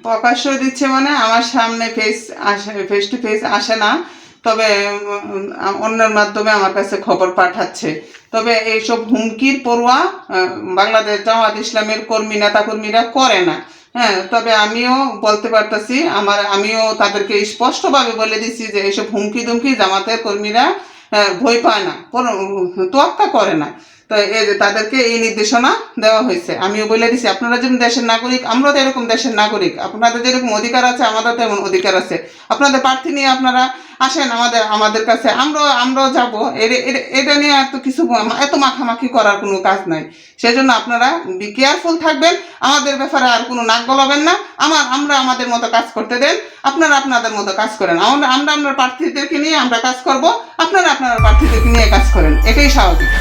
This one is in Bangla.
প্রকাশ্য দিচ্ছে মানে আমার সামনে ফেস টু ফেস আসে না, তবে অন্যের মাধ্যমে আমার কাছে খবর পাঠাচ্ছে। তবে এইসব হুমকির পরোয়া বাংলাদেশ জামাত ইসলামের নেতাকর্মীরা করে না। হ্যাঁ, তবে আমিও বলতে পারতেছি, আমিও তাদেরকে স্পষ্টভাবে বলে দিচ্ছি যে এইসব হুমকি দুমকি জামাতের কর্মীরা ভয় পায় না, তোয়াক্কা করে না। তো তাদেরকে এই নির্দেশনা দেওয়া হয়েছে। আমিও বলে দিছি, আপনারা যেমন দেশের নাগরিক, আমরা তো এরকম দেশের নাগরিক, আপনাদের যেরকম অধিকার আছে আমাদের তেমন অধিকার আছে। আপনাদের প্রার্থী নিয়ে আপনারা আসেন আমাদের কাছে, আমরাও যাবো। এটা নিয়ে এত মাখামাখি করার কোনো কাজ নাই। সেজন্য আপনারা বি কেয়ারফুল থাকবেন, আমাদের ব্যাপারে আর কোনো নাক গলাবেন না। আমরা আমাদের মতো কাজ করতে দেন, আপনারা আপনাদের মতো কাজ করেন। আমরা প্রার্থীদেরকে নিয়ে আমরা কাজ করব, আপনারা আপনার প্রার্থীদেরকে নিয়ে কাজ করেন, এটাই স্বাভাবিক।